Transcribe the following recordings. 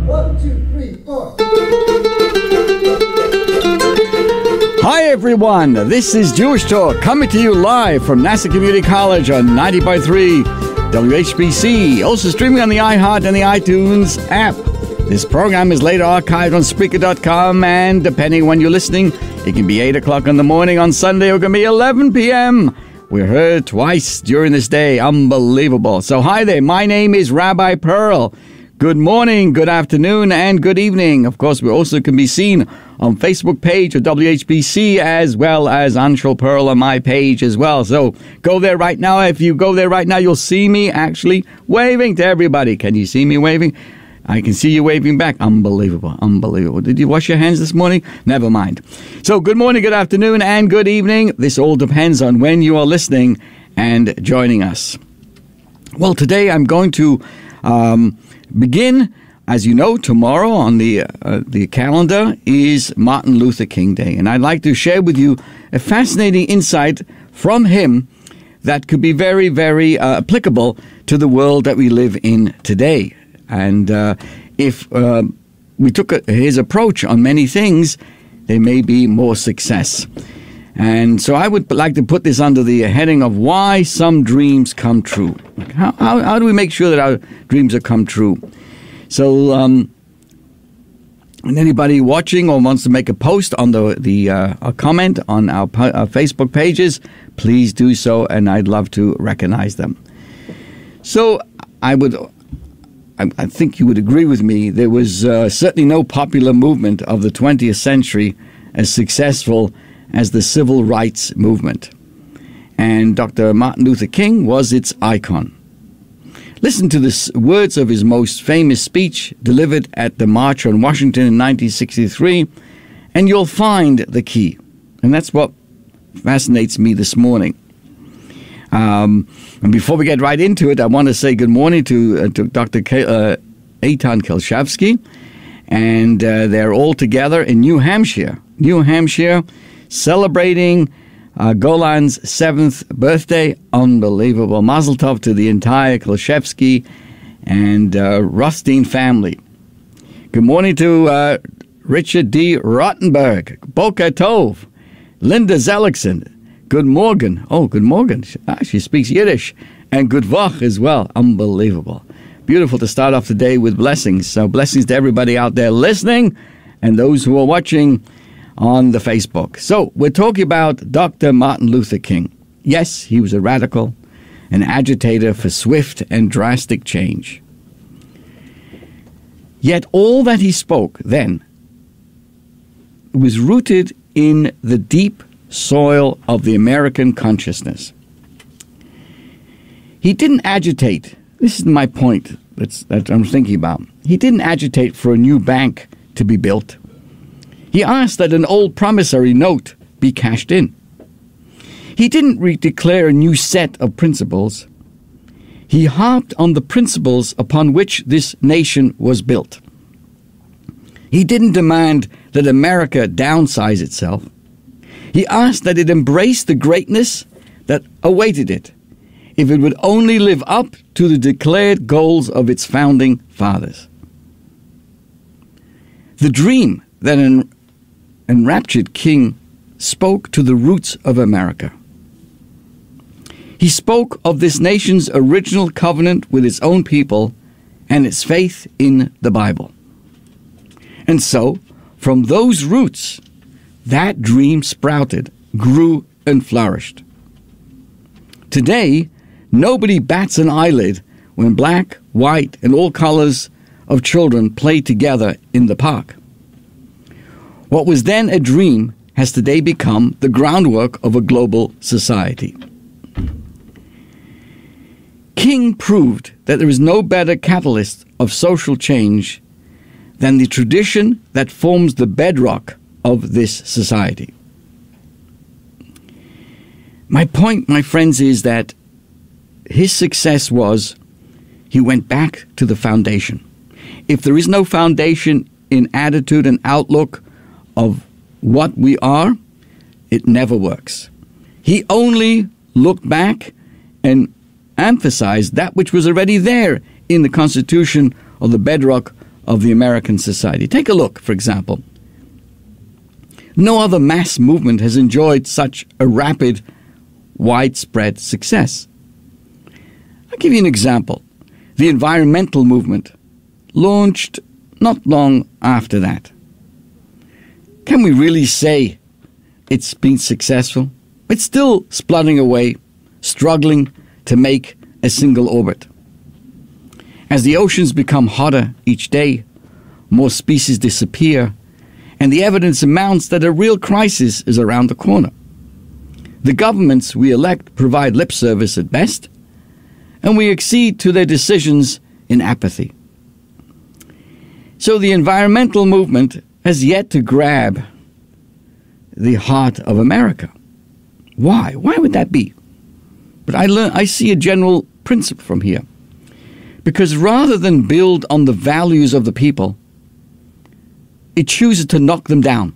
1, 2, 3, 4. Hi everyone, this is Jewish Talk coming to you live from Nassau Community College on 90.3 WHPC, also streaming on the iHeart and the iTunes app. This program is later archived on Spreaker.com, and depending when you're listening, it can be 8 o'clock in the morning on Sunday or it can be 11 p.m. We're heard twice during this day. Unbelievable. So hi there, my name is Rabbi Perl. Good morning, good afternoon, and good evening. Of course, we also can be seen on Facebook page of WHPC as well as Anshul Pearl on my page as well. So go there right now. If you go there right now, you'll see me actually waving to everybody. Can you see me waving? I can see you waving back. Unbelievable, unbelievable. Did you wash your hands this morning? Never mind. So good morning, good afternoon, and good evening. This all depends on when you are listening and joining us. Well, today I'm going to begin. As you know, tomorrow on the calendar is Martin Luther King Day, and I'd like to share with you a fascinating insight from him that could be very, very applicable to the world that we live in today. And if we took his approach on many things, there may be more success. And so I would like to put this under the heading of why some dreams come true. How do we make sure that our dreams are come true? So, and anybody watching or wants to make a post on a comment on our Facebook pages, please do so, and I'd love to recognize them. So, I think you would agree with me, there was certainly no popular movement of the 20th century as successful as the civil rights movement. And Dr. Martin Luther King was its icon. Listen to the words of his most famous speech delivered at the March on Washington in 1963, and you'll find the key. And that's what fascinates me this morning. And before we get right into it, I want to say good morning to Dr. Eitan Kelshavsky, and they're all together in New Hampshire, celebrating Golan's 7th birthday. Unbelievable. Mazel tov to the entire Kolshevsky and Rothstein family. Good morning to Richard D. Rottenberg. Boker Tov. Linda Zellickson. Good morgen. Oh, good morgen. She speaks Yiddish. And good vach as well. Unbelievable. Beautiful to start off the day with blessings. So blessings to everybody out there listening and those who are watching on the Facebook. So we're talking about Dr. Martin Luther King. Yes, he was a radical, an agitator for swift and drastic change. Yet all that he spoke then was rooted in the deep soil of the American consciousness. He didn't agitate. This is my point that I'm thinking about. He didn't agitate for a new bank to be built. He asked that an old promissory note be cashed in. He didn't declare a new set of principles. He harped on the principles upon which this nation was built. He didn't demand that America downsize itself. He asked that it embrace the greatness that awaited it if it would only live up to the declared goals of its founding fathers. The dream that enraptured King spoke to the roots of America. He spoke of this nation's original covenant with its own people and its faith in the Bible. And so, from those roots, that dream sprouted, grew, and flourished. Today, nobody bats an eyelid when black, white, and all colors of children play together in the park. What was then a dream has today become the groundwork of a global society. King proved that there is no better catalyst of social change than the tradition that forms the bedrock of this society. My point, my friends, is that his success was he went back to the foundation. If there is no foundation in attitude and outlook of what we are, it never works. He only looked back and emphasized that which was already there in the Constitution or the bedrock of the American society. Take a look, for example. No other mass movement has enjoyed such a rapid, widespread success. I'll give you an example. The environmental movement launched not long after that. Can we really say it's been successful? It's still spluttering away, struggling to make a single orbit. As the oceans become hotter each day, more species disappear, and the evidence amounts that a real crisis is around the corner. The governments we elect provide lip service at best, and we accede to their decisions in apathy. So the environmental movement has yet to grab the heart of America. Why? Why would that be? But I see a general principle from here. Because rather than build on the values of the people, it chooses to knock them down.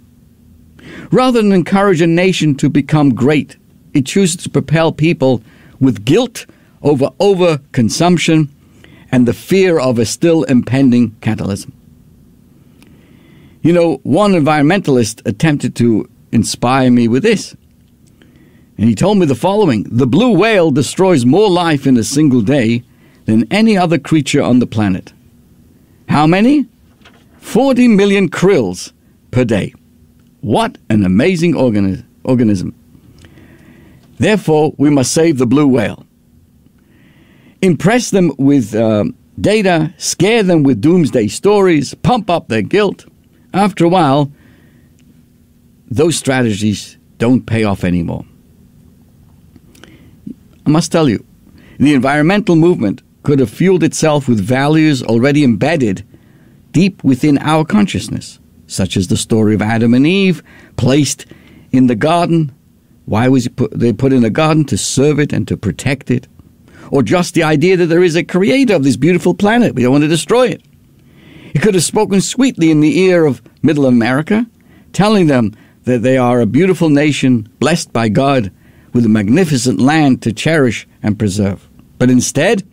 Rather than encourage a nation to become great, it chooses to propel people with guilt over overconsumption and the fear of a still impending catalysm. You know, one environmentalist attempted to inspire me with this. And he told me the following: the blue whale destroys more life in a single day than any other creature on the planet. How many? 40 million krills per day. What an amazing organism. Therefore, we must save the blue whale. Impress them with data, scare them with doomsday stories, pump up their guilt. After a while, those strategies don't pay off anymore. I must tell you, the environmental movement could have fueled itself with values already embedded deep within our consciousness, such as the story of Adam and Eve, placed in the garden. Why was they put in a garden? To serve it and to protect it. Or just the idea that there is a creator of this beautiful planet. We don't want to destroy it. He could have spoken sweetly in the ear of Middle America, telling them that they are a beautiful nation blessed by God with a magnificent land to cherish and preserve. But instead,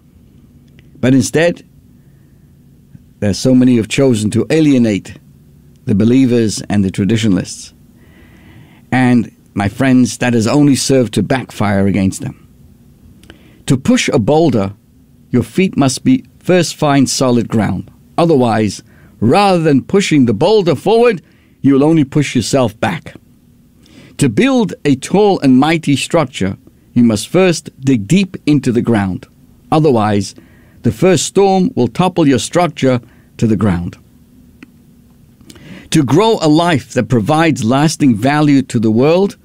there's so many who have chosen to alienate the believers and the traditionalists. And, my friends, that has only served to backfire against them. To push a boulder, your feet must first find solid ground. Otherwise, rather than pushing the boulder forward, you will only push yourself back. To build a tall and mighty structure, you must first dig deep into the ground. Otherwise, the first storm will topple your structure to the ground. To grow a life that provides lasting value to the world,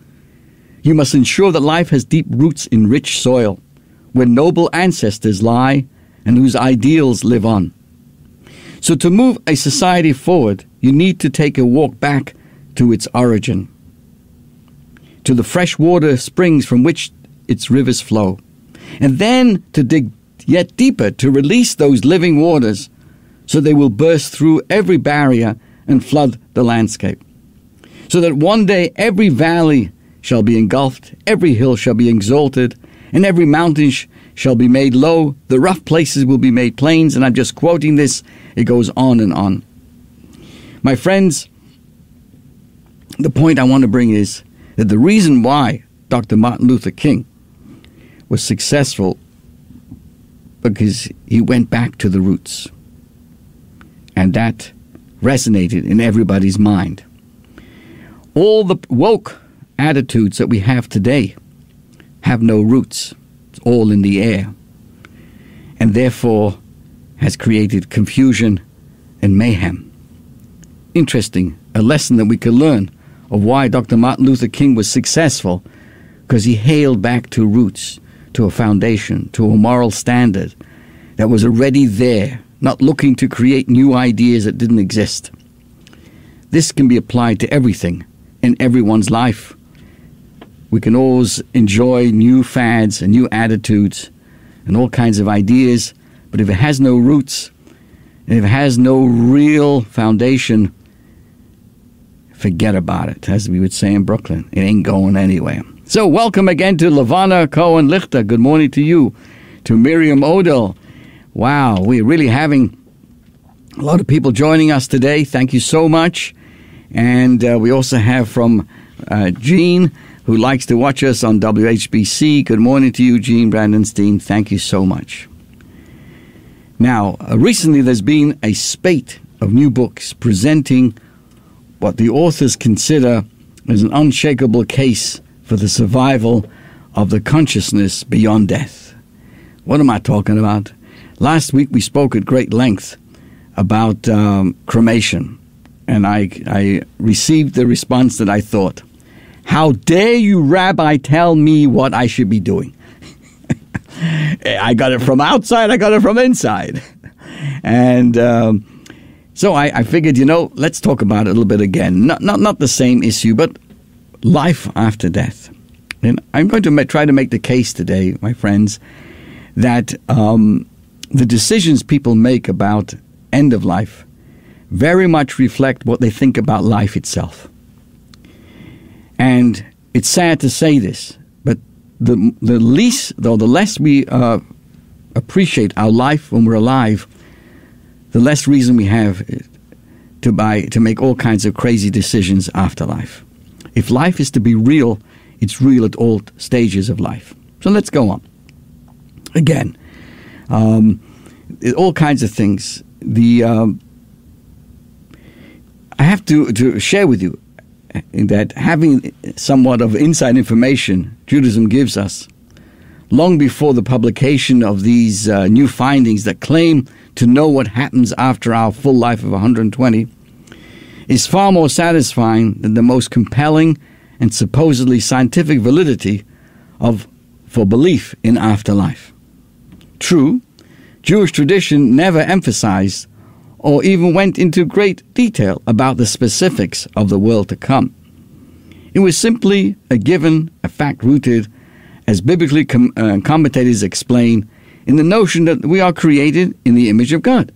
you must ensure that life has deep roots in rich soil, where noble ancestors lie and whose ideals live on. So to move a society forward, you need to take a walk back to its origin, to the fresh water springs from which its rivers flow, and then to dig yet deeper to release those living waters so they will burst through every barrier and flood the landscape, so that one day every valley shall be engulfed, every hill shall be exalted, and every mountain shall be made low, the rough places will be made plains. And I'm just quoting this, it goes on and on. My friends, the point I want to bring is that the reason why Dr. Martin Luther King was successful, because he went back to the roots. And that resonated in everybody's mind. All the woke attitudes that we have today have no roots. It's all in the air. And therefore has created confusion and mayhem. Interesting, a lesson that we can learn of why Dr. Martin Luther King was successful, because he hailed back to roots, to a foundation, to a moral standard that was already there, not looking to create new ideas that didn't exist. This can be applied to everything in everyone's life. We can always enjoy new fads and new attitudes and all kinds of ideas, but if it has no roots, and if it has no real foundation, forget about it, as we would say in Brooklyn. It ain't going anywhere. So welcome again to Lavana Cohen-Lichter. Good morning to you. To Miriam Odell. Wow, we're really having A lot of people joining us today. Thank you so much. And we also have from Gene, who likes to watch us on WHPC. Good morning to you, Gene Brandenstein. Thank you so much. Now, recently there's been a spate of new books presenting what the authors consider as an unshakable case for the survival of the consciousness beyond death. What am I talking about? Last week we spoke at great length about cremation, and I received the response that I thought, how dare you, Rabbi, tell me what I should be doing? I got it from outside, I got it from inside. And so I figured, let's talk about it a little bit again. Not the same issue, but life after death. And I'm going to try to make the case today, my friends, that the decisions people make about end of life very much reflect what they think about life itself. And it's sad to say this, but the less we appreciate our life when we're alive, the less reason we have to make all kinds of crazy decisions after life. If life is to be real, it's real at all stages of life. So let's go on. Again, all kinds of things. I have to share with you that having somewhat of inside information Judaism gives us long before the publication of these new findings that claim to know what happens after our full life of 120 is far more satisfying than the most compelling and supposedly scientific validity for belief in afterlife. True, Jewish tradition never emphasized or even went into great detail about the specifics of the world to come. It was simply a given, a fact rooted, as biblically commentators explain, in the notion that we are created in the image of God.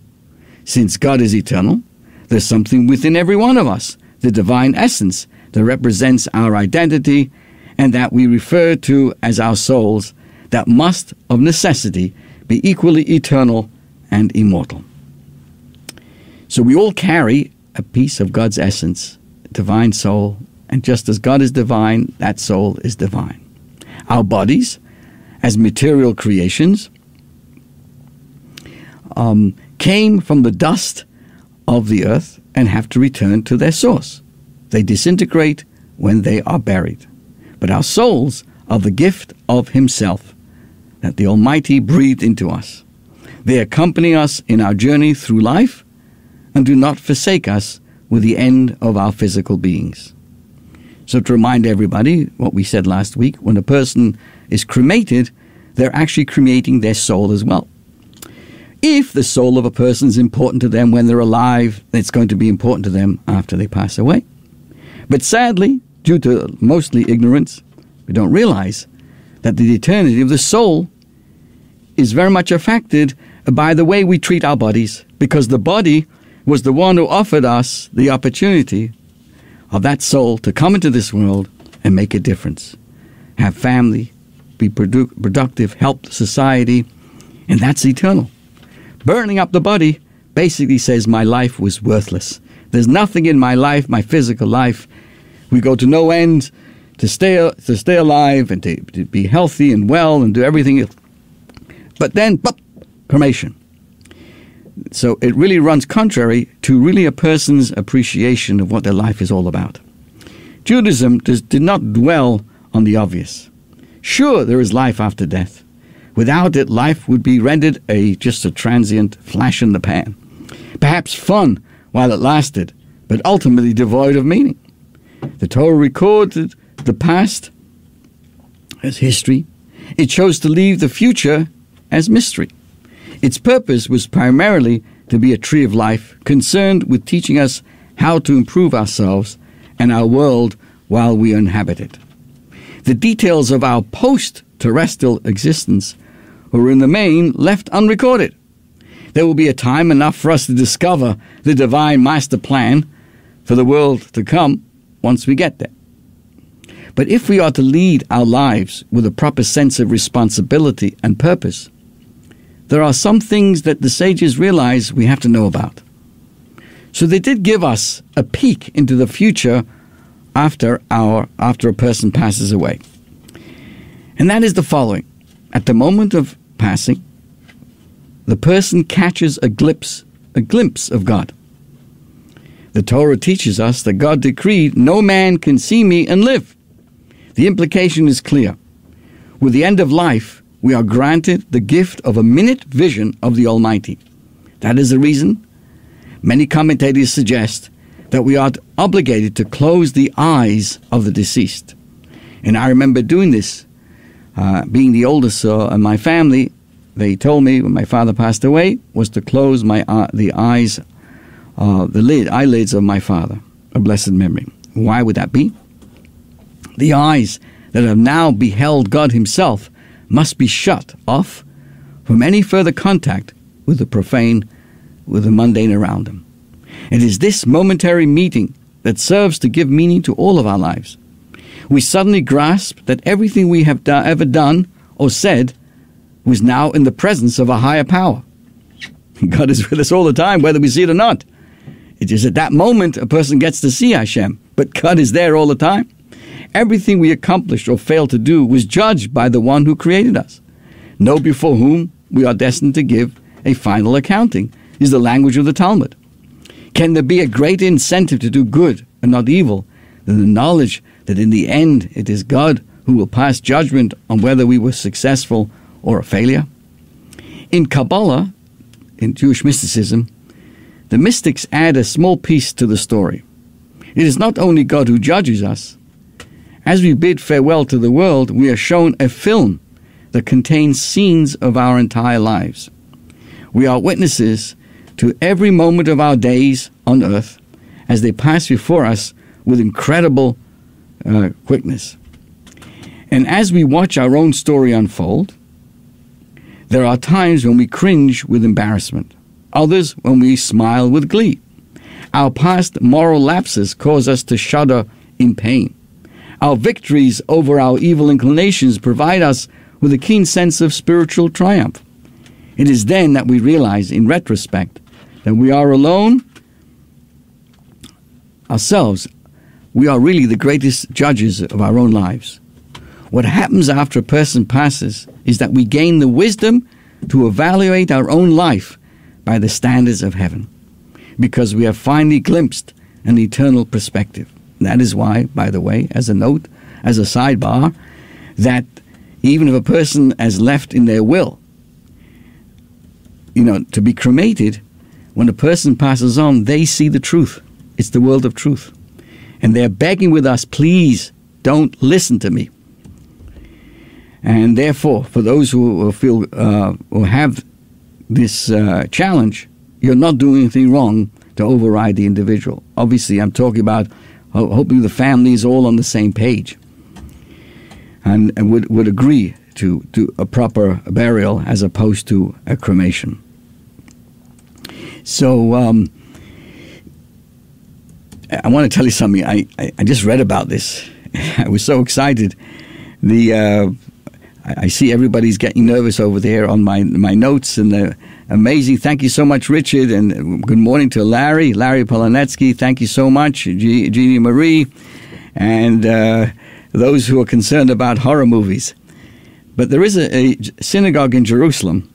Since God is eternal, there's something within every one of us, the divine essence, that represents our identity and that we refer to as our souls, that must, of necessity, be equally eternal and immortal. So we all carry a piece of God's essence, divine soul, and just as God is divine, that soul is divine. Our bodies, as material creations, came from the dust of the earth and have to return to their source. They disintegrate when they are buried. But our souls are the gift of Himself that the Almighty breathed into us. They accompany us in our journey through life and do not forsake us with the end of our physical beings. So to remind everybody what we said last week, when a person is cremated, they're actually cremating their soul as well. If the soul of a person is important to them when they're alive, it's going to be important to them after they pass away. But sadly, due to mostly ignorance, we don't realize that the eternity of the soul is very much affected by the way we treat our bodies, because the body was the one who offered us the opportunity of that soul to come into this world and make a difference, have family, be productive, help society, and that's eternal. Burning up the body basically says my life was worthless. There's nothing in my life, my physical life. We go to no end to stay alive and to be healthy and well and do everything. But then, cremation. So it really runs contrary to really a person's appreciation of what their life is all about. Judaism did not dwell on the obvious. Sure, there is life after death. Without it, life would be rendered just a transient flash in the pan. Perhaps fun while it lasted, but ultimately devoid of meaning. The Torah recorded the past as history. It chose to leave the future as mystery. Its purpose was primarily to be a tree of life, concerned with teaching us how to improve ourselves and our world while we inhabit it. The details of our post-terrestrial existence were in the main left unrecorded. There will be a time enough for us to discover the divine master plan for the world to come once we get there. But if we are to lead our lives with a proper sense of responsibility and purpose, there are some things that the sages realize we have to know about. So they did give us a peek into the future after a person passes away. And that is the following. At the moment of passing, the person catches a glimpse of God. The Torah teaches us that God decreed, no man can see me and live. The implication is clear. With the end of life, we are granted the gift of a minute vision of the Almighty. That is the reason many commentators suggest that we are obligated to close the eyes of the deceased. And I remember doing this, being the oldest in my family. They told me when my father passed away was to close the eyelids of my father, a blessed memory. Why would that be? The eyes that have now beheld God himself must be shut off from any further contact with the profane, with the mundane around them. It is this momentary meeting that serves to give meaning to all of our lives. We suddenly grasp that everything we have ever done or said was now in the presence of a higher power. God is with us all the time, whether we see it or not. It is at that moment a person gets to see Hashem, but God is there all the time. Everything we accomplished or failed to do was judged by the one who created us. Know before whom we are destined to give a final accounting is the language of the Talmud. Can there be a greater incentive to do good and not evil than the knowledge that in the end it is God who will pass judgment on whether we were successful or a failure? In Kabbalah, in Jewish mysticism, the mystics add a small piece to the story. It is not only God who judges us. As we bid farewell to the world, we are shown a film that contains scenes of our entire lives. We are witnesses to every moment of our days on earth as they pass before us with incredible quickness. And as we watch our own story unfold, there are times when we cringe with embarrassment, others when we smile with glee. Our past moral lapses cause us to shudder in pain. Our victories over our evil inclinations provide us with a keen sense of spiritual triumph. It is then that we realize, in retrospect, that we are alone ourselves. We are really the greatest judges of our own lives. What happens after a person passes is that we gain the wisdom to evaluate our own life by the standards of heaven, because we have finally glimpsed an eternal perspective. That is why, by the way, as a note, as a sidebar, that even if a person has left in their will, to be cremated, when a person passes on, they see the truth. It's the world of truth. And they're begging with us, please don't listen to me. And therefore, for those who feel or have this challenge, you're not doing anything wrong to override the individual. Obviously, I'm talking about hoping the family is all on the same page and would agree to a proper burial as opposed to a cremation. So I want to tell you something. I just read about this. I was so excited. I see everybody's getting nervous over there on my notes, and amazing. Thank you so much, Richard, and good morning to Larry Polonetsky. Thank you so much, Jeannie Marie, and those who are concerned about horror movies. But there is a synagogue in Jerusalem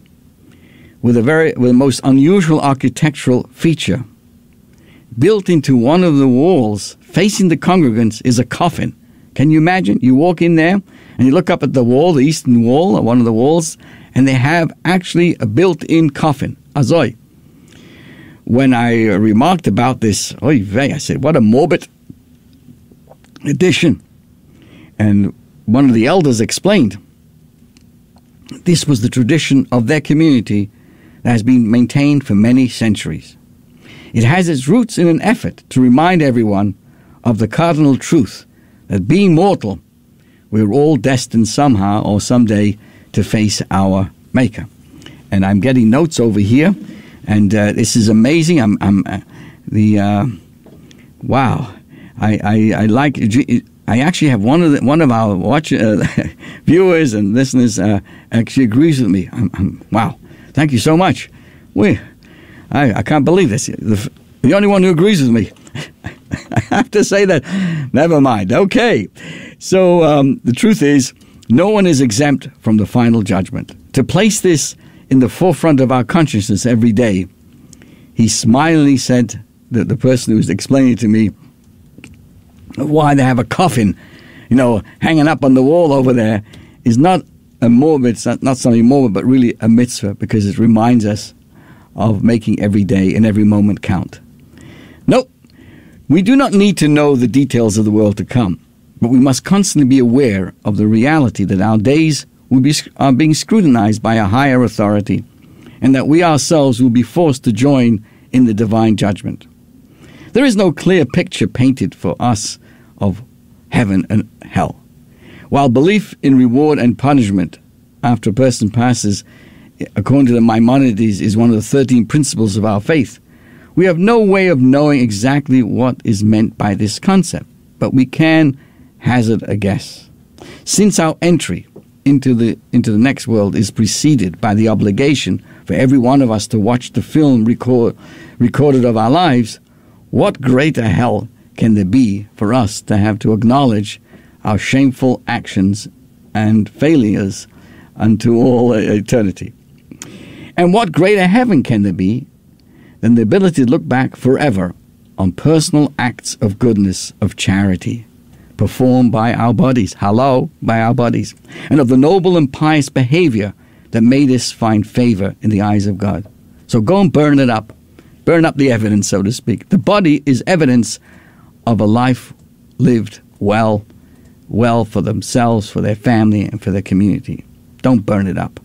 with a most unusual architectural feature. Built into one of the walls facing the congregants is a coffin. Can you imagine? You walk in there and you look up at the wall, the eastern wall, or one of the walls, and they have actually a built-in coffin. Azoi. When I remarked about this, I said, what a morbid addition. And one of the elders explained, this was the tradition of their community that has been maintained for many centuries. It has its roots in an effort to remind everyone of the cardinal truth that being mortal, we're all destined somehow or someday to face our Maker. And I'm getting notes over here, and this is amazing. Wow. I like. I actually have one of our viewers and listeners actually agrees with me. Wow. Thank you so much. I can't believe this. The only one who agrees with me. I have to say that. Never mind. Okay. So the truth is, no one is exempt from the final judgment. To place this in the forefront of our consciousness every day, he smilingly said that the person who was explaining to me why they have a coffin, hanging up on the wall over there is not a morbid, it's not something morbid, but really a mitzvah, because it reminds us of making every day and every moment count. Nope, we do not need to know the details of the world to come, but we must constantly be aware of the reality that our days are being scrutinized by a higher authority, and that we ourselves will be forced to join in the divine judgment. There is no clear picture painted for us of heaven and hell. While belief in reward and punishment after a person passes, according to the Maimonides, is one of the 13 principles of our faith, we have no way of knowing exactly what is meant by this concept, but we can hazard a guess. Since our entry into the next world is preceded by the obligation for every one of us to watch the film recorded of our lives, what greater hell can there be for us to have to acknowledge our shameful actions and failures unto all eternity? And what greater heaven can there be than the ability to look back forever on personal acts of goodness, of charity, performed by our bodies, by our bodies, and of the noble and pious behavior that made us find favor in the eyes of God. So go and burn it up. Burn up the evidence, so to speak. The body is evidence of a life lived well for themselves, for their family, and for their community. Don't burn it up.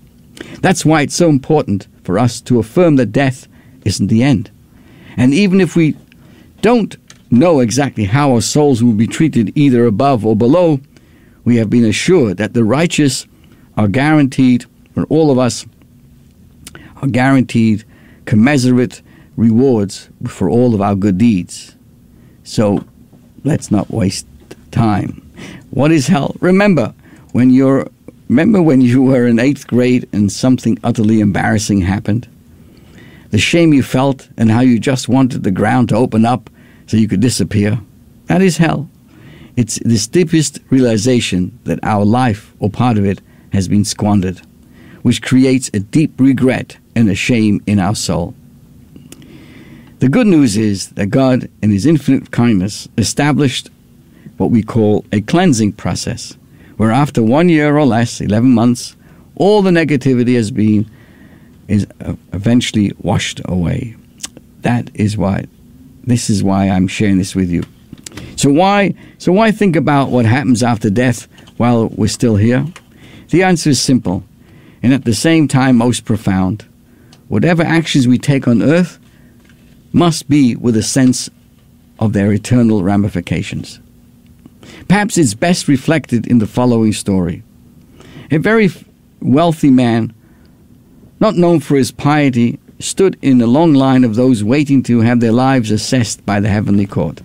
That's why it's so important for us to affirm that death isn't the end. And even if we don't know exactly how our souls will be treated either above or below, we have been assured that the righteous are guaranteed, or all of us are guaranteed, commensurate rewards for all of our good deeds. So let's not waste time. What is hell? Remember when you were in 8th grade and something utterly embarrassing happened? The shame you felt and how you just wanted the ground to open up so you could disappear? That is hell. It's this deepest realization that our life, or part of it, has been squandered, which creates a deep regret and a shame in our soul. The good news is that God, in His infinite kindness, established what we call a cleansing process, where after 1 year or less, 11 months, all the negativity is eventually washed away. This is why I'm sharing this with you. So why think about what happens after death while we're still here? The answer is simple, and at the same time most profound. Whatever actions we take on earth must be with a sense of their eternal ramifications. Perhaps it's best reflected in the following story. A very wealthy man, not known for his piety, stood in a long line of those waiting to have their lives assessed by the heavenly court.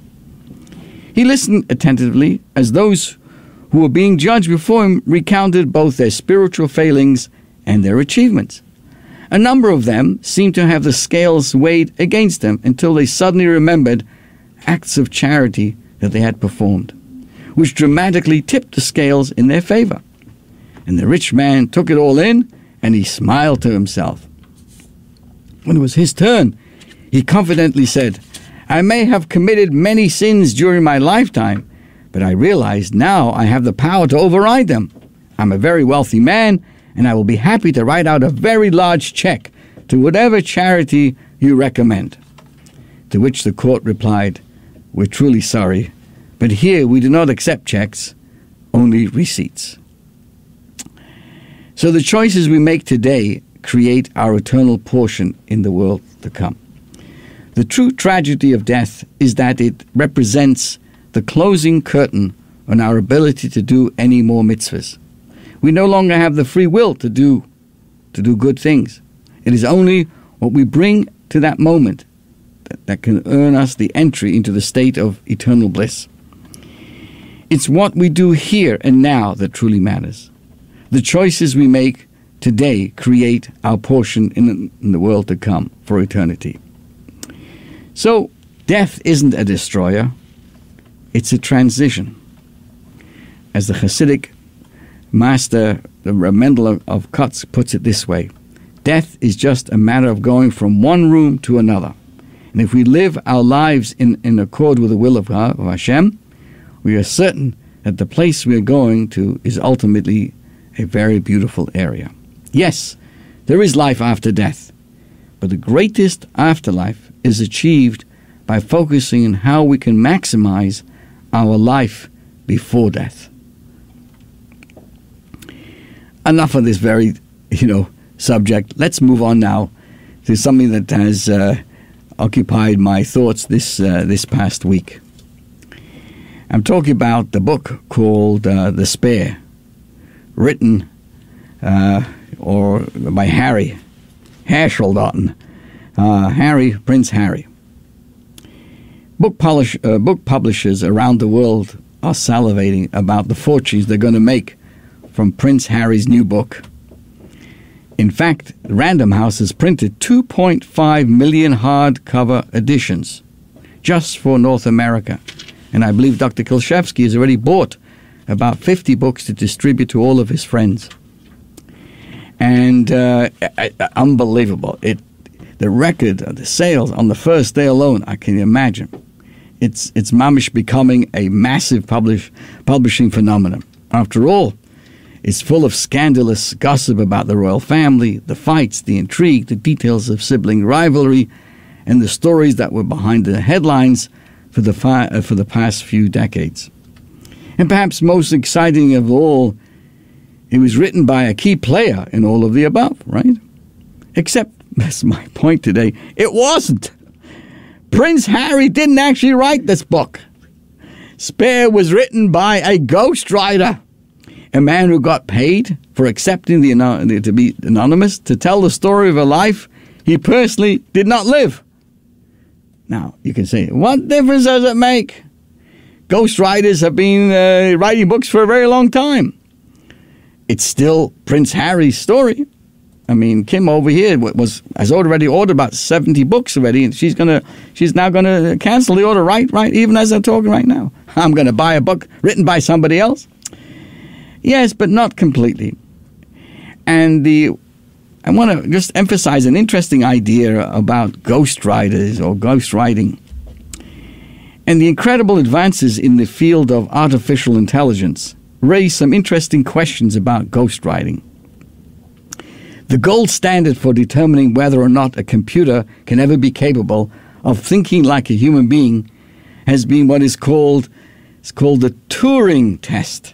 He listened attentively as those who were being judged before him recounted both their spiritual failings and their achievements. A number of them seemed to have the scales weighed against them until they suddenly remembered acts of charity that they had performed, which dramatically tipped the scales in their favor. And the rich man took it all in, and he smiled to himself. When it was his turn, he confidently said, "I may have committed many sins during my lifetime, but I realize now I have the power to override them. I'm a very wealthy man, and I will be happy to write out a very large check to whatever charity you recommend." To which the court replied, "We're truly sorry, but here we do not accept checks, only receipts." So the choices we make today create our eternal portion in the world to come. The true tragedy of death is that it represents the closing curtain on our ability to do any more mitzvahs. We no longer have the free will to do good things. It is only what we bring to that moment that can earn us the entry into the state of eternal bliss. It's what we do here and now that truly matters. The choices we make today create our portion in the world to come for eternity. So Death isn't a destroyer, it's a transition. As the Hasidic master, the Mendel of Kotz, puts it this way, death is just a matter of going from one room to another. And if we live our lives in accord with the will of God, of Hashem, we are certain that the place we are going to is ultimately a very beautiful area. Yes, there is life after death, but the greatest afterlife is achieved by focusing on how we can maximize our life before death. Enough of this very, subject. Let's move on now to something that has occupied my thoughts this past week. I'm talking about the book called The Spare, written by Harry Herschel, Prince Harry. Book publishers around the world are salivating about the fortunes they're going to make from Prince Harry's new book. In fact, Random House has printed 2.5 million hardcover editions just for North America. And I believe Dr. Kilshevsky has already bought about 50 books to distribute to all of his friends. And unbelievable. The record of the sales on the first day alone, I can imagine. It's mamish becoming a massive publishing phenomenon. After all, it's full of scandalous gossip about the royal family, the fights, the intrigue, the details of sibling rivalry, and the stories that were behind the headlines for the past few decades. And perhaps most exciting of all, it was written by a key player in all of the above, right? Except, that's my point today, it wasn't. Prince Harry didn't actually write this book. Spare was written by a ghostwriter, a man who got paid for accepting to be anonymous, to tell the story of a life he personally did not live. Now, you can say, what difference does it make? Ghostwriters have been writing books for a very long time. It's still Prince Harry's story. I mean, Kim over here has already ordered about 70 books already, and she's now gonna cancel the order right, even as I'm talking right now. I'm gonna buy a book written by somebody else. Yes, but not completely. And I want to just emphasize an interesting idea about ghostwriters or ghostwriting and the incredible advances in the field of artificial intelligence raise some interesting questions about ghostwriting. The gold standard for determining whether or not a computer can ever be capable of thinking like a human being has been what is called the Turing test.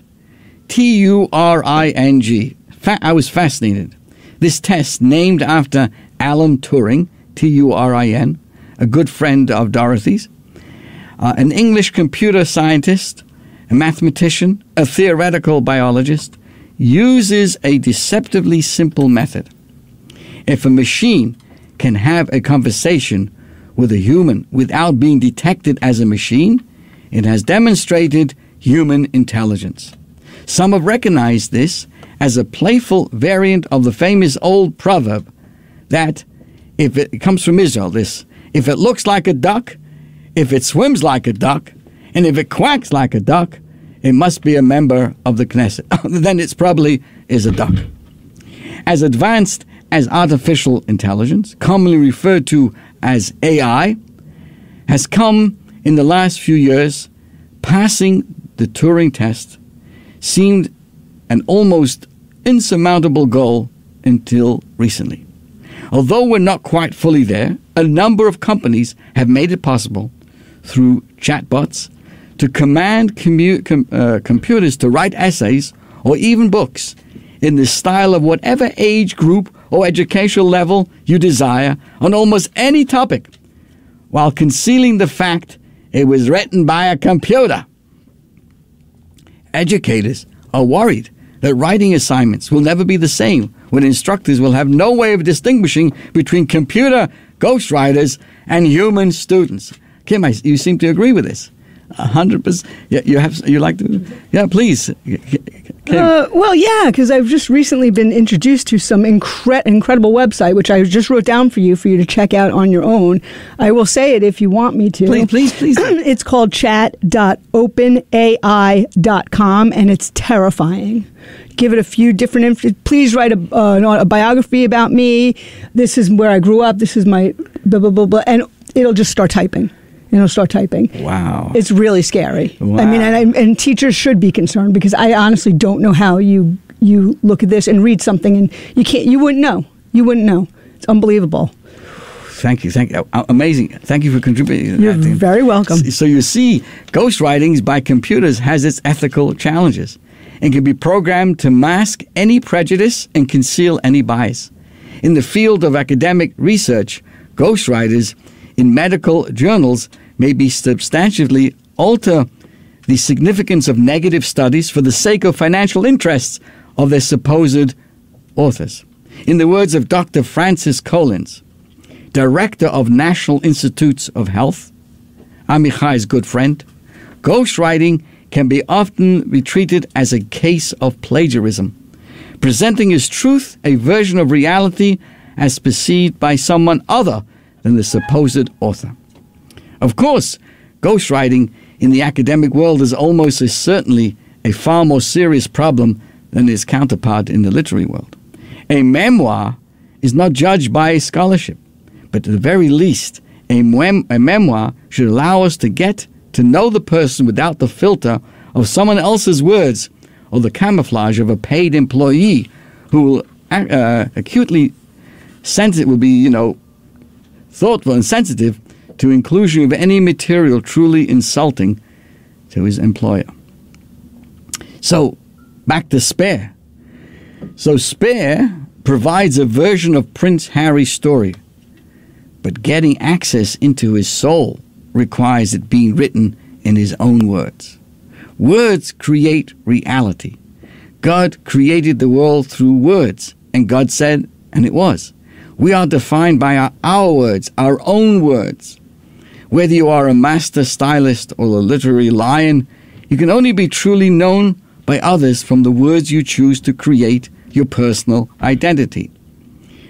Turing. I was fascinated. This test, named after Alan Turing, Turin, a good friend of Dorothy's, an English computer scientist, a mathematician, a theoretical biologist, uses a deceptively simple method. If a machine can have a conversation with a human without being detected as a machine, it has demonstrated human intelligence. Some have recognized this as a playful variant of the famous old proverb that, if it comes from Israel, if it looks like a duck, if it swims like a duck, and if it quacks like a duck, it must be a member of the Knesset. Then it probably is a duck. As advanced as artificial intelligence, commonly referred to as AI, has come in the last few years, passing the Turing test seemed an almost insurmountable goal until recently. Although we're not quite fully there, a number of companies have made it possible through chatbots to command computers to write essays or even books in the style of whatever age group or educational level you desire on almost any topic, while concealing the fact it was written by a computer. Educators are worried that writing assignments will never be the same when instructors will have no way of distinguishing between computer ghostwriters and human students. Kim, you seem to agree with this. 100%. Yeah, you like to? Yeah, please. Well, yeah, because I've just recently been introduced to some incredible website, which I just wrote down for you to check out on your own. I will say it if you want me to. Please. It's called chat.openai.com, and it's terrifying. Give it a few different. Please write a biography about me. This is where I grew up. This is my blah blah blah blah, and it'll just start typing. Wow. It's really scary. Wow. I mean, and teachers should be concerned, because I honestly don't know how you look at this and read something and you wouldn't know. It's unbelievable. Thank you. Amazing. Thank you for contributing. You're very welcome. So you see, ghostwriting by computers has its ethical challenges and can be programmed to mask any prejudice and conceal any bias. In the field of academic research, ghostwriters in medical journals may be substantially alter the significance of negative studies for the sake of financial interests of their supposed authors. In the words of Dr. Francis Collins, director of National Institutes of Health, Amichai's good friend, ghostwriting can be often be treated as a case of plagiarism, presenting as truth a version of reality as perceived by someone other than the supposed author. Of course, ghostwriting in the academic world is almost as certainly a far more serious problem than its counterpart in the literary world. A memoir is not judged by scholarship, but at the very least, a memoir should allow us to get to know the person without the filter of someone else's words or the camouflage of a paid employee who will acutely sensitive, will be, thoughtful and sensitive to inclusion of any material truly insulting to his employer. So, back to Spare. So, Spare provides a version of Prince Harry's story, but getting access into his soul requires it being written in his own words. Words create reality. God created the world through words, and God said, and it was. We are defined by our words, our own words. Whether you are a master stylist or a literary lion, you can only be truly known by others from the words you choose to create your personal identity.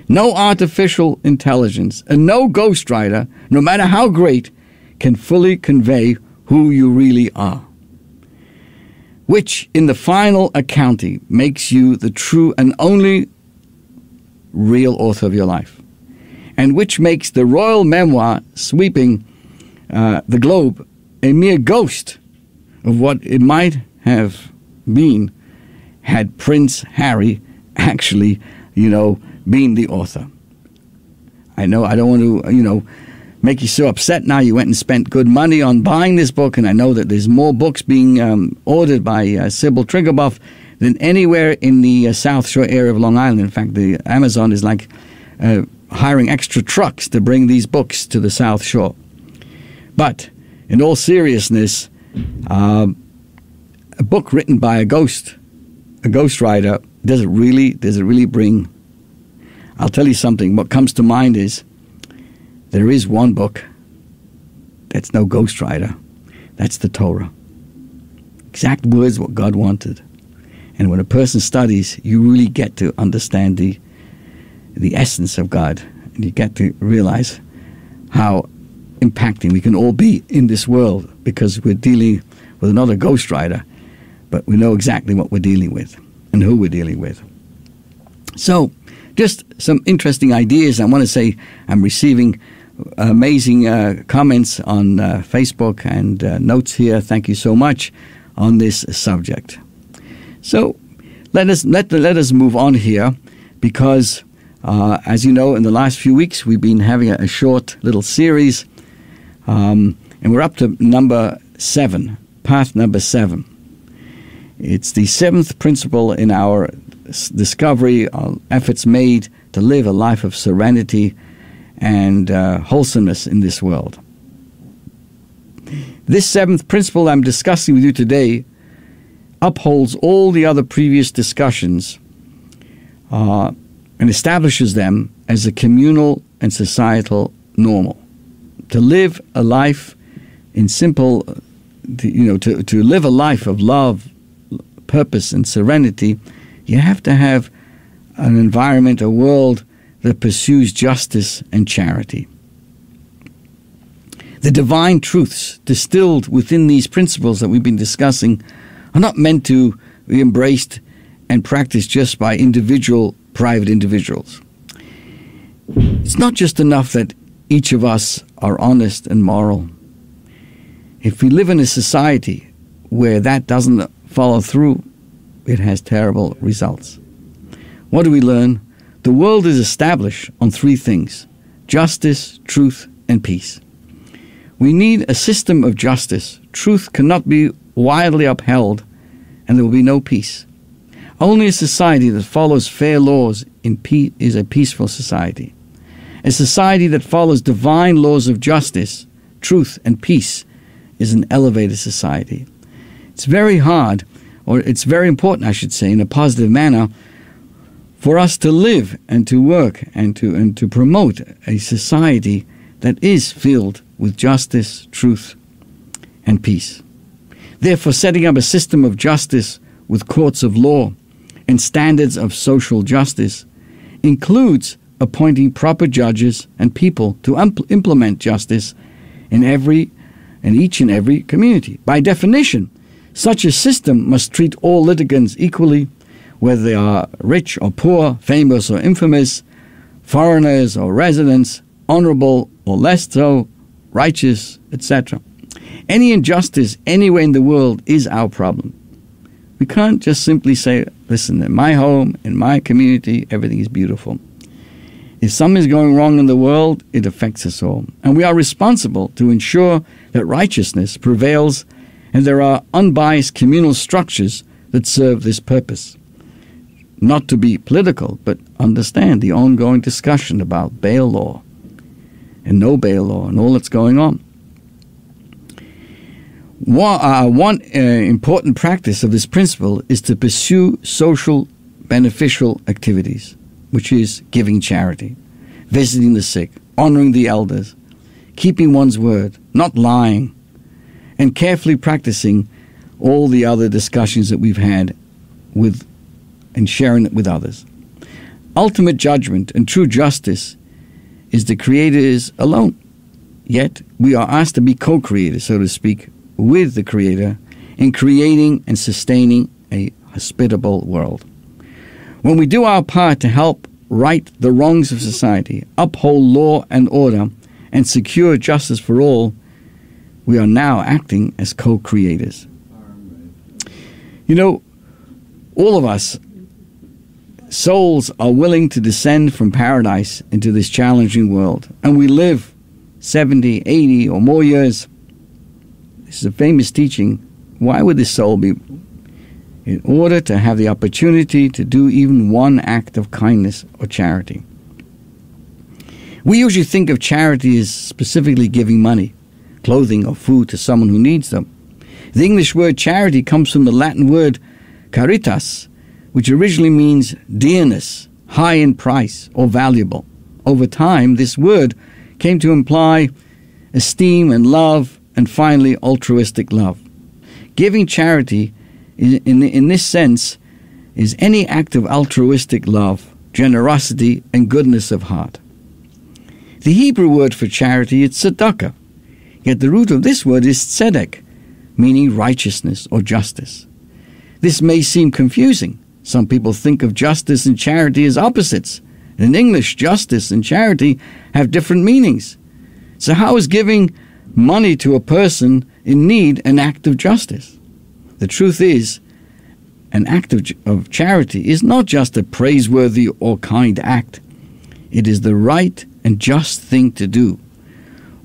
No artificial intelligence and no ghostwriter, no matter how great, can fully convey who you really are, which in the final accounting makes you the true and only real author of your life, and which makes the royal memoir sweeping the globe a mere ghost of what it might have been had Prince Harry actually, been the author. I know I don't want to, make you so upset now. You went and spent good money on buying this book, and I know that there's more books being ordered by Sybil Triggerbuff than anywhere in the South Shore area of Long Island. In fact, the Amazon is like hiring extra trucks to bring these books to the South Shore. But in all seriousness, a book written by a ghostwriter, does it really bring? I'll tell you something. What comes to mind is there is one book that's no ghostwriter. That's the Torah. Exact words what God wanted. And when a person studies, you really get to understand the essence of God, and you get to realize how impacting we can all be in this world, because we're dealing with another ghostwriter, but we know exactly what we're dealing with and who we're dealing with. So, just some interesting ideas. I want to say I'm receiving amazing comments on Facebook and notes here. Thank you so much on this subject. So, let us move on here, because as you know, in the last few weeks we've been having a short little series. And we're up to number 7, path number 7. It's the 7th principle in our discovery of efforts made to live a life of serenity and wholesomeness in this world. This 7th principle I'm discussing with you today upholds all the other previous discussions and establishes them as a communal and societal normal. To live a life in simple to live a life of love, purpose, and serenity, you have to have an environment, a world that pursues justice and charity. The divine truths distilled within these principles that we've been discussing are not meant to be embraced and practiced just by private individuals. It's not just enough that each of us are honest and moral. If we live in a society where that doesn't follow through, it has terrible results. What do we learn? The world is established on three things: justice, truth, and peace. We need a system of justice. Truth cannot be widely upheld, and there will be no peace. Only a society that follows fair laws is a peaceful society. A society that follows divine laws of justice, truth, and peace is an elevated society. It's very hard, or it's very important, I should say, in a positive manner, for us to live and to work and to promote a society that is filled with justice, truth, and peace. Therefore, setting up a system of justice with courts of law and standards of social justice includes appointing proper judges and people to implement justice in each and every community. By definition, such a system must treat all litigants equally, whether they are rich or poor, famous or infamous, foreigners or residents, honorable or less so, righteous, etc. Any injustice anywhere in the world is our problem. We can't just simply say, listen, in my home, in my community, everything is beautiful. If something is going wrong in the world, it affects us all. And we are responsible to ensure that righteousness prevails and there are unbiased communal structures that serve this purpose. Not to be political, but understand the ongoing discussion about bail law and no bail law and all that's going on. One important practice of this principle is to pursue social beneficial activities, which is giving charity, visiting the sick, honoring the elders, keeping one's word, not lying, and carefully practicing all the other discussions that we've had with and sharing it with others. Ultimate judgment and true justice is the Creator's alone. Yet we are asked to be co-creators, so to speak, with the Creator in creating and sustaining a hospitable world. When we do our part to help right the wrongs of society, uphold law and order, and secure justice for all, we are now acting as co-creators. You know, all of us, souls are willing to descend from paradise into this challenging world, and we live 70, 80 or more years. This is a famous teaching. Why would this soul be? In order to have the opportunity to do even one act of kindness or charity. We usually think of charity as specifically giving money, clothing, or food to someone who needs them. The English word charity comes from the Latin word caritas, which originally means dearness, high in price, or valuable. Over time, this word came to imply esteem and love, and finally, altruistic love. Giving charity, in this sense, is any act of altruistic love, generosity, and goodness of heart. The Hebrew word for charity is tzedakah, yet the root of this word is tzedek, meaning righteousness or justice. This may seem confusing. Some people think of justice and charity as opposites. In English, justice and charity have different meanings. So how is giving money to a person in need an act of justice? The truth is, an act of charity is not just a praiseworthy or kind act. It is the right and just thing to do.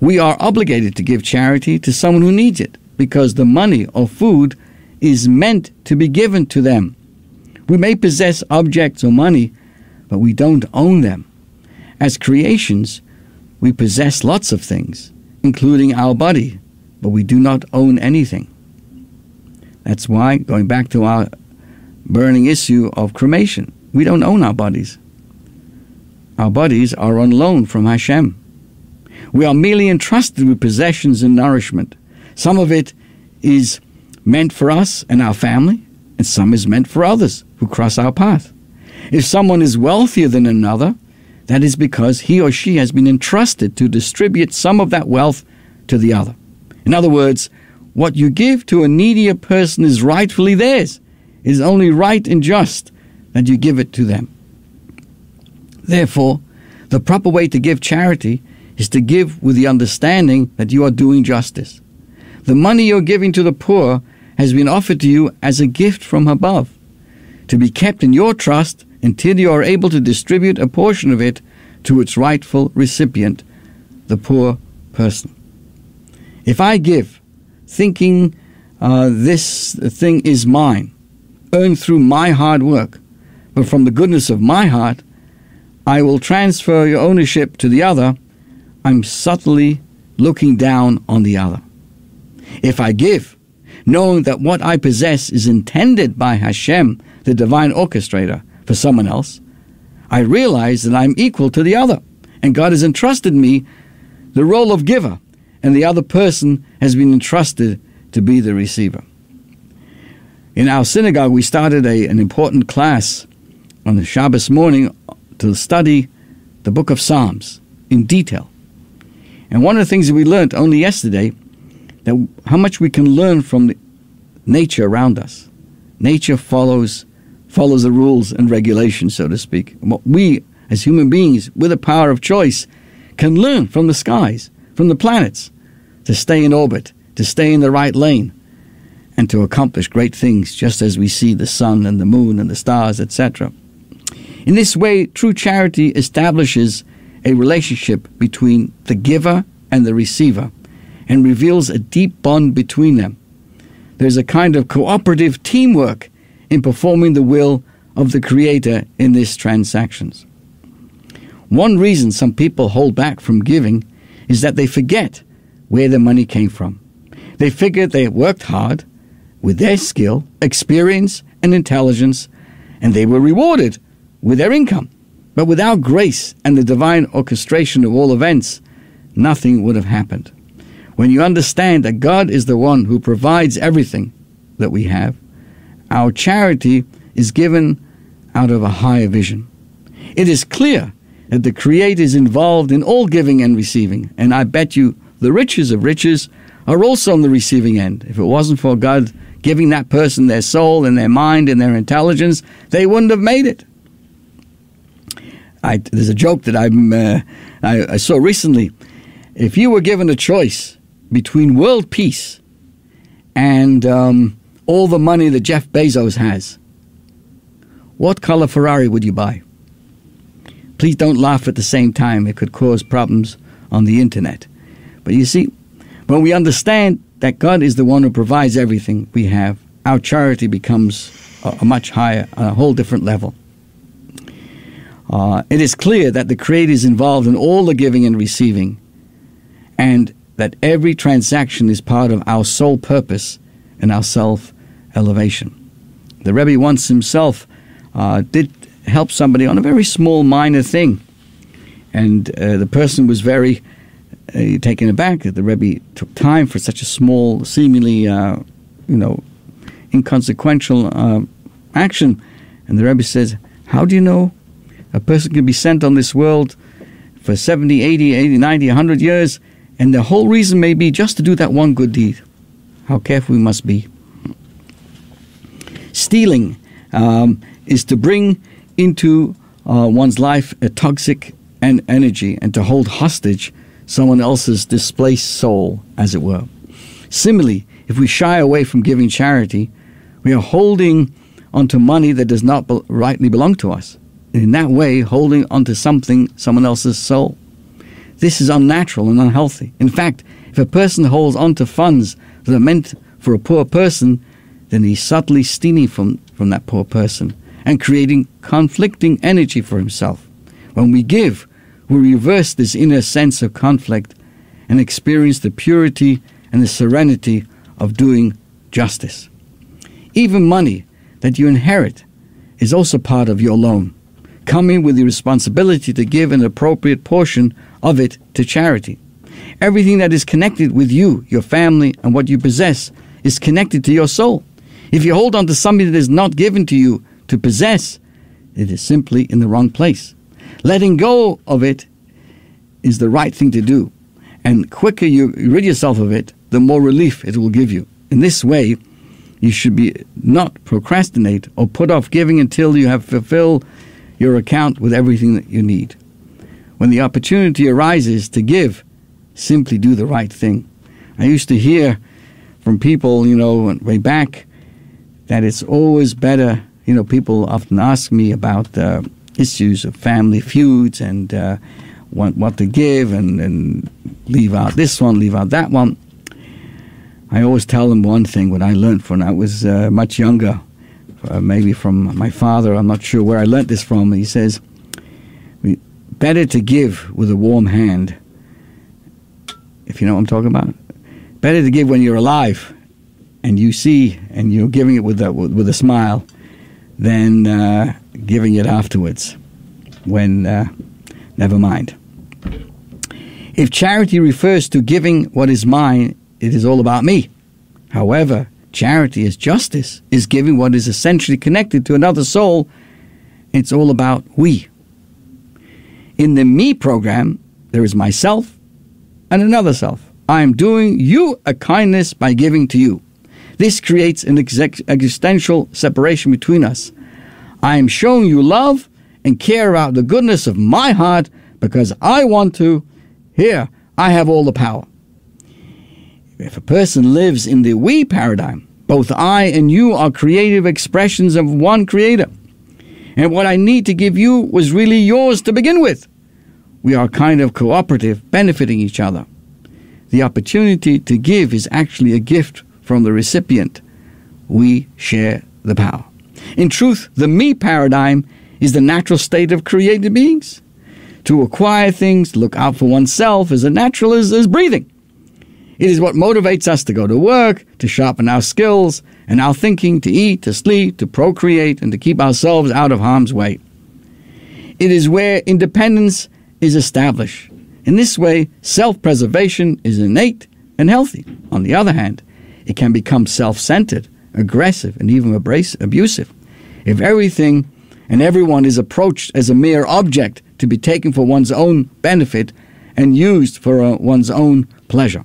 We are obligated to give charity to someone who needs it because the money or food is meant to be given to them. We may possess objects or money, but we don't own them. As creations, we possess lots of things, including our body, but we do not own anything. That's why, going back to our burning issue of cremation, we don't own our bodies. Our bodies are on loan from Hashem. We are merely entrusted with possessions and nourishment. Some of it is meant for us and our family, and some is meant for others who cross our path. If someone is wealthier than another, that is because he or she has been entrusted to distribute some of that wealth to the other. In other words, what you give to a needier person is rightfully theirs. It is only right and just that you give it to them. Therefore, the proper way to give charity is to give with the understanding that you are doing justice. The money you're giving to the poor has been offered to you as a gift from above, to be kept in your trust until you are able to distribute a portion of it to its rightful recipient, the poor person. If I give, thinking this thing is mine, earned through my hard work, but from the goodness of my heart, I will transfer your ownership to the other, I'm subtly looking down on the other. If I give, knowing that what I possess is intended by Hashem, the divine orchestrator, for someone else, I realize that I'm equal to the other, and God has entrusted me the role of giver, and the other person has been entrusted to be the receiver. In our synagogue, we started an important class on the Shabbos morning to study the book of Psalms in detail. And one of the things that we learned only yesterday, that how much we can learn from the nature around us. Nature follows the rules and regulations, so to speak. And what we, as human beings, with the power of choice, can learn from the skies, from the planets, to stay in orbit, to stay in the right lane, and to accomplish great things, just as we see the sun and the moon and the stars, etc. In this way, true charity establishes a relationship between the giver and the receiver, and reveals a deep bond between them. There's a kind of cooperative teamwork in performing the will of the Creator in these transactions. One reason some people hold back from giving is that they forget where the money came from. They figure they worked hard with their skill, experience, and intelligence, and they were rewarded with their income. But without grace and the divine orchestration of all events, nothing would have happened. When you understand that God is the one who provides everything that we have, our charity is given out of a higher vision. It is clear that the Creator is involved in all giving and receiving, and I bet you the riches of riches are also on the receiving end. If it wasn't for God giving that person their soul and their mind and their intelligence, they wouldn't have made it. There's a joke that I saw recently. If you were given a choice between world peace and all the money that Jeff Bezos has, what color Ferrari would you buy? Please don't laugh at the same time. It could cause problems on the internet. But you see, when we understand that God is the one who provides everything we have, our charity becomes a much higher, a whole different level. It is clear that the Creator is involved in all the giving and receiving, and that every transaction is part of our sole purpose and our self-elevation. The Rebbe once himself did help somebody on a very small, minor thing, and the person was very taken aback that the Rebbe took time for such a small, seemingly, inconsequential action. And the Rebbe says, how do you know a person can be sent on this world for 70, 80, 90, 100 years, and the whole reason may be just to do that one good deed? How careful we must be. Stealing is to bring into one's life a toxic energy and to hold hostage someone else's displaced soul, as it were. Similarly, if we shy away from giving charity, we are holding onto money that does not rightly belong to us. And in that way, holding onto someone else's soul. This is unnatural and unhealthy. In fact, if a person holds onto funds that are meant for a poor person, then he's subtly stealing from that poor person and creating conflicting energy for himself. When we give, we reverse this inner sense of conflict and experience the purity and the serenity of doing justice. Even money that you inherit is also part of your loan, coming with the responsibility to give an appropriate portion of it to charity. Everything that is connected with you, your family, and what you possess is connected to your soul. If you hold on to something that is not given to you to possess, it is simply in the wrong place. Letting go of it is the right thing to do. And the quicker you rid yourself of it, the more relief it will give you. In this way, you should not procrastinate or put off giving until you have fulfilled your account with everything that you need. When the opportunity arises to give, simply do the right thing. I used to hear from people, way back, that it's always better. People often ask me about issues of family feuds and what to give and leave out this one, leave out that one. I always tell them one thing, what I learned when I was much younger, maybe from my father. I'm not sure where I learned this from. He says, better to give with a warm hand, if you know what I'm talking about. Better to give when you're alive and you see and you're giving it with a smile than giving it afterwards when never mind. If charity refers to giving what is mine, it is all about me. However, charity as justice is giving what is essentially connected to another soul. It's all about we. In the me program, there is myself and another self. I am doing you a kindness by giving to you. This creates an existential separation between us. I am showing you love and care about the goodness of my heart because I want to. Here, I have all the power. If a person lives in the we paradigm, both I and you are creative expressions of one creator. And what I need to give you was really yours to begin with. We are kind of cooperative, benefiting each other. The opportunity to give is actually a gift from the recipient. We share the power. In truth, the me paradigm is the natural state of created beings. To acquire things, to look out for oneself, is as natural as breathing. It is what motivates us to go to work, to sharpen our skills and our thinking, to eat, to sleep, to procreate, and to keep ourselves out of harm's way. It is where independence is established. In this way, self-preservation is innate and healthy. On the other hand, it can become self-centered, aggressive, and even abusive. If everything and everyone is approached as a mere object to be taken for one's own benefit and used for one's own pleasure.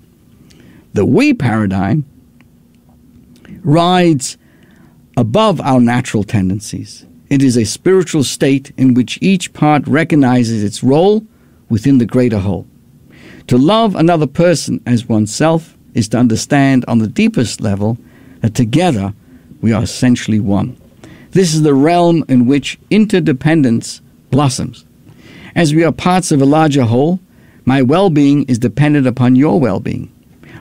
The we paradigm rides above our natural tendencies. It is a spiritual state in which each part recognizes its role within the greater whole. To love another person as oneself is to understand on the deepest level that together we are essentially one. This is the realm in which interdependence blossoms. As we are parts of a larger whole, my well-being is dependent upon your well-being.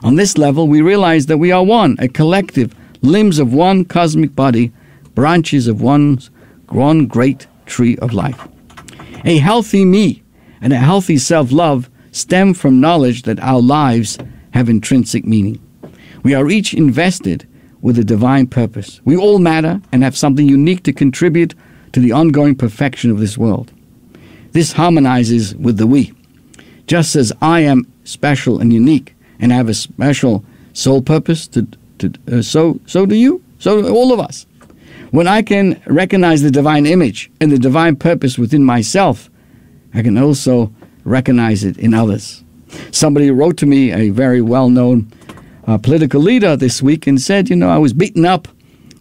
On this level, we realize that we are one, a collective, limbs of one cosmic body, branches of one great tree of life. A healthy me and a healthy self-love stem from knowledge that our lives have intrinsic meaning. We are each invested with a divine purpose. We all matter and have something unique to contribute to the ongoing perfection of this world. This harmonizes with the we. Just as I am special and unique and have a special soul purpose, so do you, so do all of us. When I can recognize the divine image and the divine purpose within myself, I can also recognize it in others. Somebody wrote to me, a very well-known political leader this week, and said, I was beaten up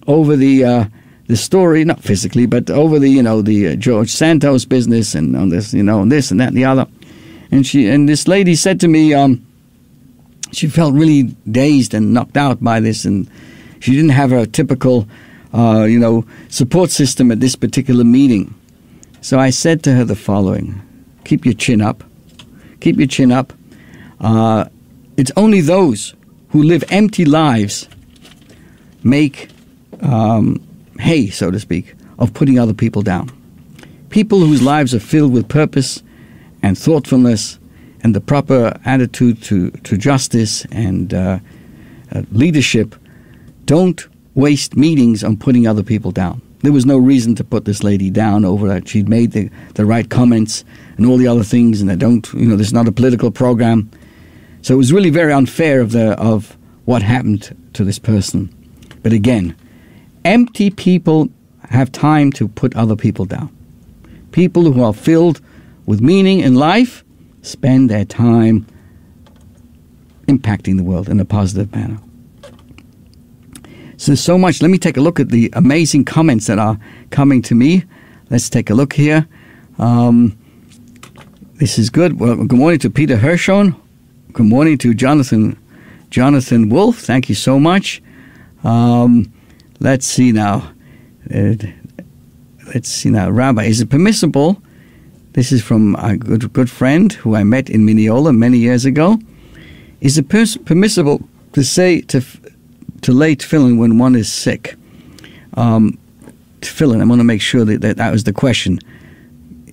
over the story, not physically, but over the George Santos business and on this, this and that and the other. And this lady said to me, she felt really dazed and knocked out by this, and she didn't have a typical, support system at this particular meeting. So I said to her the following: keep your chin up. Keep your chin up. It's only those who live empty lives make hay, so to speak, of putting other people down. People whose lives are filled with purpose and thoughtfulness and the proper attitude to justice and leadership don't waste meetings on putting other people down. There was no reason to put this lady down over that. She'd made the right comments and all the other things, and this is not a political program. So it was really very unfair of what happened to this person. But again, empty people have time to put other people down. People who are filled with meaning in life spend their time impacting the world in a positive manner. So much. Let me take a look at the amazing comments that are coming to me. Let's take a look here. This is good. Well, good morning to Peter Hershon. Good morning to Jonathan Wolf. Thank you so much. Let's see now. Rabbi, is it permissible? This is from a good friend who I met in Mineola many years ago. Is it permissible to say to lay tefillin when one is sick? Tefillin, I want to make sure that was the question.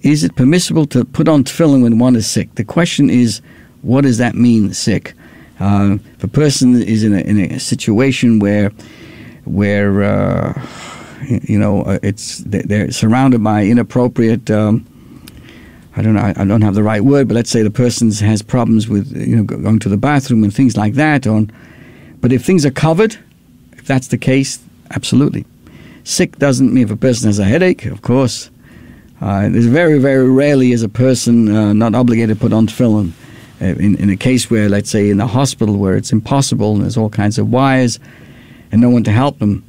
Is it permissible to put on tefillin when one is sick? The question is, what does that mean, sick? If a person is in a situation where they're surrounded by inappropriate. I don't have the right word, but let's say the person has problems with going to the bathroom and things like that. But if things are covered, if that's the case, absolutely. Sick doesn't mean if a person has a headache, of course. There's very, very rarely is a person not obligated to put on tefillin. In a case where, let's say, in a hospital where it's impossible and there's all kinds of wires and no one to help them,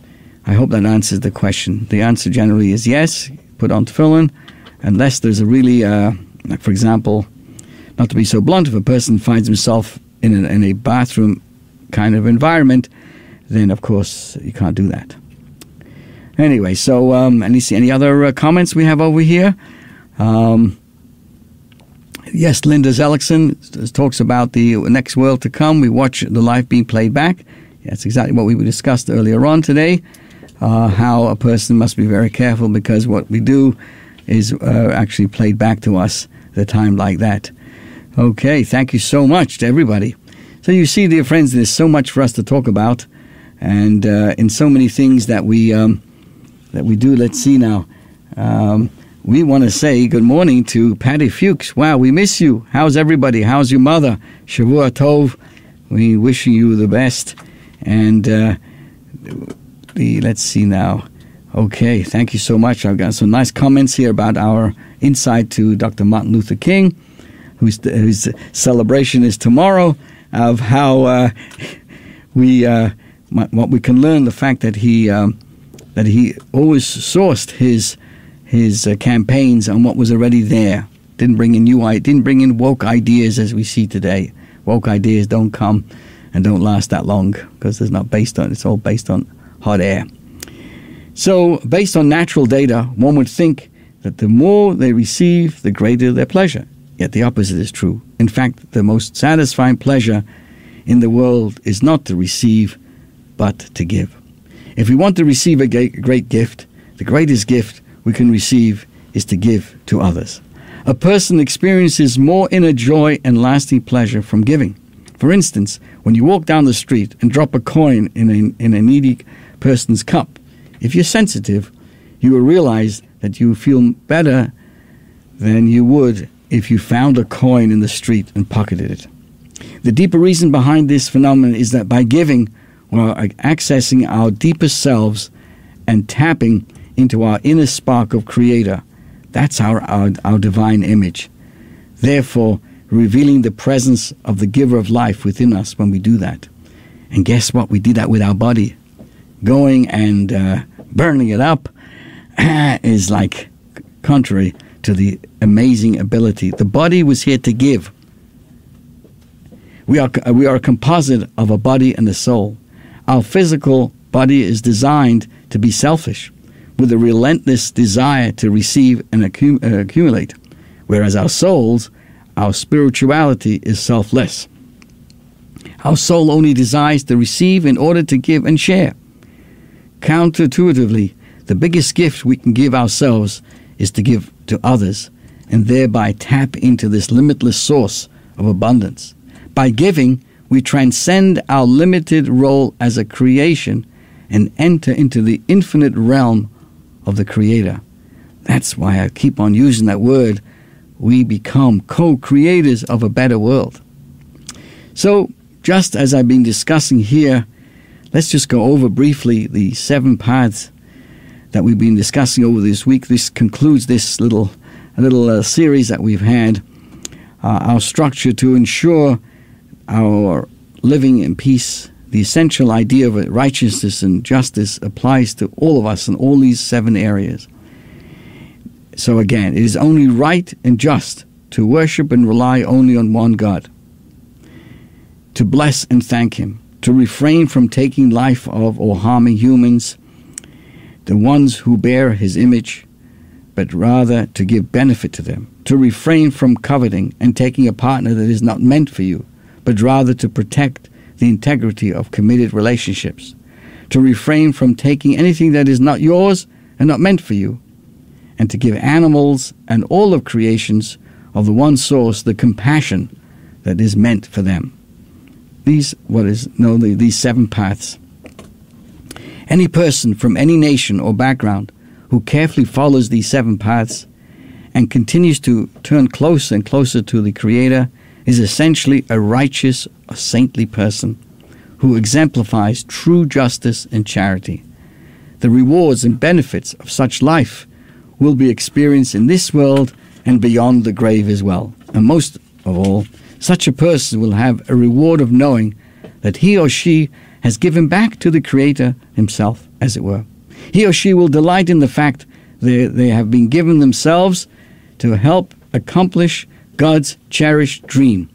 I hope that answers the question. The answer generally is yes, put on tefillin, unless there's a really, like for example, not to be so blunt, if a person finds himself in a bathroom kind of environment, then of course you can't do that. Anyway, so any other comments we have over here? Yes, Linda Zellickson talks about the next world to come. We watch the life being played back. That's exactly what we discussed earlier on today, how a person must be very careful because what we do is actually played back to us at a time like that. Okay, thank you so much to everybody. So you see, dear friends, there's so much for us to talk about, and in so many things that we do. Let's see now. We want to say good morning to Patty Fuchs. Wow, we miss you. How's everybody? How's your mother? Shavua Tov. We wishing you the best. And let's see now. Okay, thank you so much. I've got some nice comments here about our insight to Dr. Martin Luther King, whose celebration is tomorrow, of how what we can learn, the fact that he always sourced his campaigns on what was already there. Didn't bring in woke ideas as we see today. Woke ideas don't come and don't last that long because it's all based on hot air. So, based on natural data, one would think that the more they receive, the greater their pleasure. Yet the opposite is true. In fact, the most satisfying pleasure in the world is not to receive, but to give. If we want to receive a great gift, the greatest gift we can receive is to give to others. A person experiences more inner joy and lasting pleasure from giving. For instance, when you walk down the street and drop a coin in a needy person's cup, if you're sensitive, you will realize that you feel better than you would if you found a coin in the street and pocketed it. The deeper reason behind this phenomenon is that by giving, we're accessing our deepest selves and tapping into our inner spark of Creator. That's our divine image. Therefore, revealing the presence of the giver of life within us when we do that. And guess what? We do that with our body. Going and burning it up is like contrary to the amazing ability. The body was here to give. We are a composite of a body and a soul. Our physical body is designed to be selfish, with a relentless desire to receive and accumulate, whereas our souls, our spirituality is selfless. Our soul only desires to receive in order to give and share. Counterintuitively, the biggest gift we can give ourselves is to give to others, and thereby tap into this limitless source of abundance. By giving, we transcend our limited role as a creation and enter into the infinite realm of the Creator. That's why I keep on using that word. We become co-creators of a better world. So, just as I've been discussing here, let's just go over briefly the 7 paths that we've been discussing over this week. This concludes this little series that we've had. Our structure to ensure our living in peace. The essential idea of righteousness and justice applies to all of us in all these 7 areas. So again, it is only right and just to worship and rely only on one God, to bless and thank Him, to refrain from taking life of or harming humans, the ones who bear His image, but rather to give benefit to them, to refrain from coveting and taking a partner that is not meant for you, but rather to protect the integrity of committed relationships, to refrain from taking anything that is not yours and not meant for you, and to give animals and all of creations of the one source the compassion that is meant for them. These 7 paths. Any person from any nation or background who carefully follows these 7 paths and continues to turn closer and closer to the Creator is essentially a righteous, a saintly person who exemplifies true justice and charity. The rewards and benefits of such life will be experienced in this world and beyond the grave as well. And most of all, such a person will have a reward of knowing that he or she has given back to the Creator Himself, as it were. He or she will delight in the fact that they have been given themselves to help accomplish God's cherished dream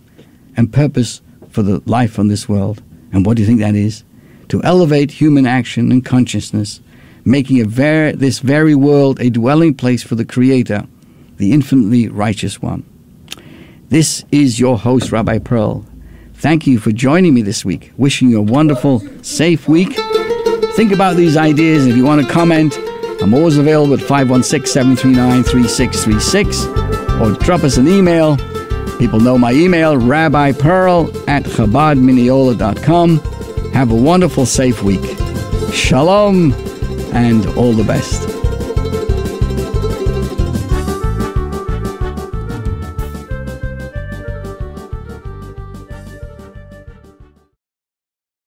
and purpose for the life on this world. And what do you think that is? To elevate human action and consciousness, making this very world a dwelling place for the Creator, the infinitely righteous one. This is your host, Rabbi Perl. Thank you for joining me this week. Wishing you a wonderful, safe week. Think about these ideas. If you want to comment, I'm always available at 516-739-3636, or drop us an email. People know my email, rabbiperl@chabadmineola.com. Have a wonderful, safe week. Shalom and all the best.